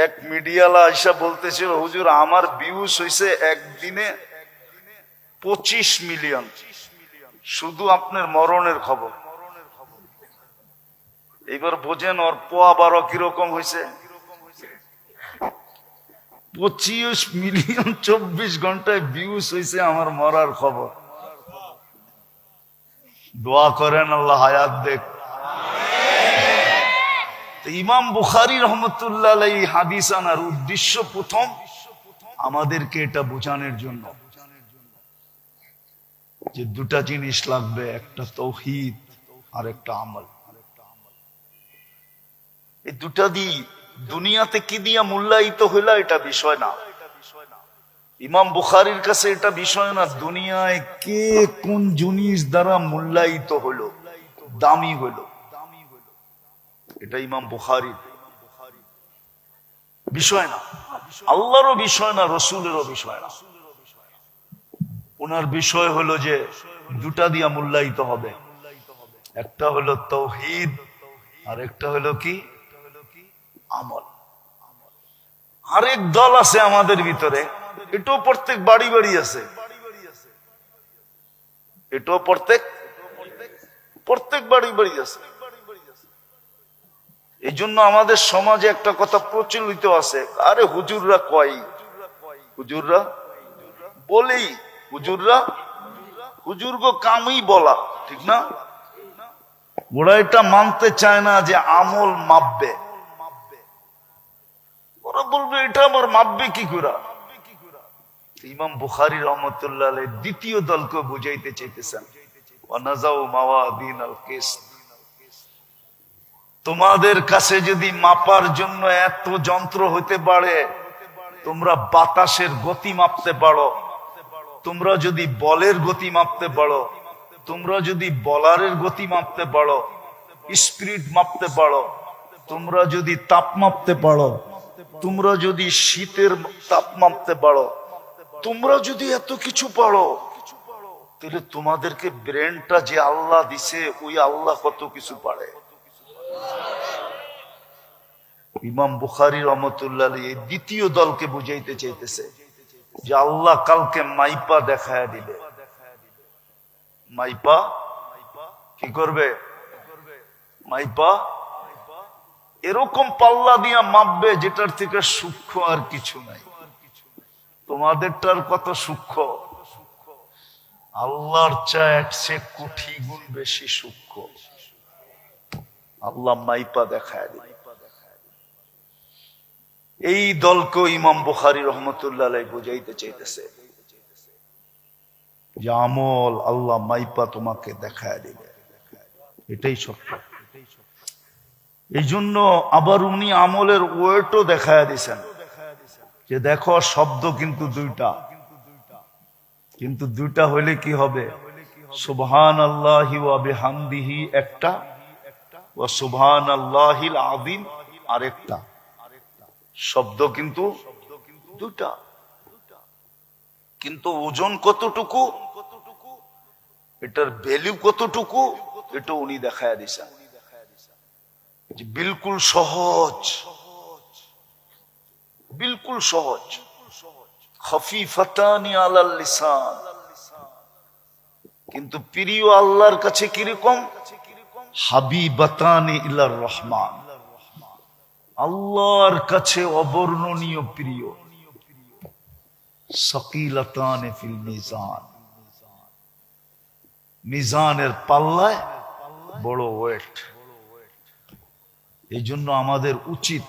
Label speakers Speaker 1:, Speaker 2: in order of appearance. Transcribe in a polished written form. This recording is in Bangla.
Speaker 1: এক মিডিয়ালা আইসা বলতেছিল, হুজুর আমার ভিউজ হইছে একদিনে 25 মিলিয়ন, শুধু আপনার মরণের খবর। এইবার বোঝেন ওর পোয়া 12 কিরকম হয়েছে। 25 মিলিয়ন 24 ঘন্টায় ভিউজ হয়েছে আমার মরার খবর। দোয়া করেন আল্লাহ হায়াত দেখ। ইমাম বুখারী রহমতুল্লাহ আলাইহি হাদিস আনার উদ্দেশ্য প্রথম আমাদেরকে এটা বোঝানোর জন্য যে দুটা জিনিস লাগবে, একটা তাওহীদ আর একটা আমল। এই দুটা দিয়ে দুনিয়াতে কি দিয়া মূল্যায়িত হইলা এটা বিষয় না। ইমাম বুখারীর কাছে এটা বিষয় না দুনিয়ায় কে কোন জিনিস দ্বারা মূল্যায়িত হলো, দামি হলো, এটা ইমাম বুখারীর বিষয় না, আল্লাহরও বিষয় না, রসুলেরও বিষয় না। ওনার বিষয় হলো যে দুটা দিয়া মূল্যায়িত হবে, একটা হলো তাওহীদ আর একটা হলো কি আমল। আরেক দল আছে আমাদের ভিতরে, এটাও প্রত্যেক বাড়ি বাড়ি আছে, এটাও প্রত্যেক বাড়ি বাড়ি আছে। এই জন্য আমাদের সমাজে একটা কথা প্রচলিত আছে, আরে হুজুররা কয়, হুজুররা বলেই, হুজুরগো কামই বলা, ঠিক না? ওরা এটা মানতে চায় না যে আমল মাপবে। ওরা বলবে এটা আমার মাপবে কি করে। ইমাম বুখারী রহমতুল্লাহ আলাইহি দ্বিতীয় দলকে বুঝাইতে চাইতেছেন, ওয়ানাজাউ মাওয়াদিনাল কিসত। তোমাদের কাছে যদি মাপার জন্য এত যন্ত্র হইতে পারে, তোমরা বাতাসের গতি মাপতে পারো, তোমরা যদি বলের গতি মাপতে পারো, তোমরা যদি বলারের গতি মাপতে পারো, স্পিরিট মাপতে পারো, তোমরা যদি তাপ মাপতে পারো, তোমরা যদি শীতের তাপ মাপতে পারো, তোমরা যদি এত কিছু পারো, তাহলে তোমাদেরকে ব্রেনটা যে আল্লাহ দিছে, ওই আল্লাহ কত কিছু পারে। ইমাম বুখারী রহমতুল্লাহ আলাইহি দ্বিতীয় দলকে বুঝাইতে চাইতেছে যে আল্লাহ কালকে মাইপা দেখায় দিবে। মাইপা কি করবে? মাইপা এরকম পাল্লা দিয়া মাপবে যেটার থেকে সূক্ষ্ম আর কিছু নাই। তোমাদেরটার কত সূক্ষ্ম, আল্লাহর চেয়ে 100 কোটি গুণ বেশি সূক্ষ্ম। আল্লাহ মাইপা দেখায় দিবে। এই দলকে ইমাম বুখারী রহমতুল্লাহ আলাইহি বুঝাইতে চাইতেছে যে আমল আল্লাহ মাইপা তোমাকে দেখায় দিবে, এটাই সত্য। এই জন্য আবার উনি আমলের ওয়েটও দেখায় দিয়েছেন যে দেখো শব্দ কিন্তু দুইটা, কিন্তু দুইটা হইলে কি হবে? সুবহানাল্লাহি ওয়া বিহামদিহি একটা, ওয়া সুবহানাল্লাহিল আযীম আরেকটা। শব্দ কিন্তু দুটা, কিন্তু ওজন কতটুকু, এটার ভ্যালু কতটুকু, এটা উনি দেখায় দিয়েছেন। বিলকুল সহজ, বিলকুল সহজ। খফিফাতানি আলাল লিসান, কিন্তু প্রিয় আল্লাহর কাছে কিরকম? হাবিবাতানি ইলার রহমান, আল্লাহর কাছে অবর্ণনীয় প্রিয়। সাকিলাতানি ফিল মিজান, মিজানের পাল্লায় বড় ওয়েট। এই জন্য আমাদের উচিত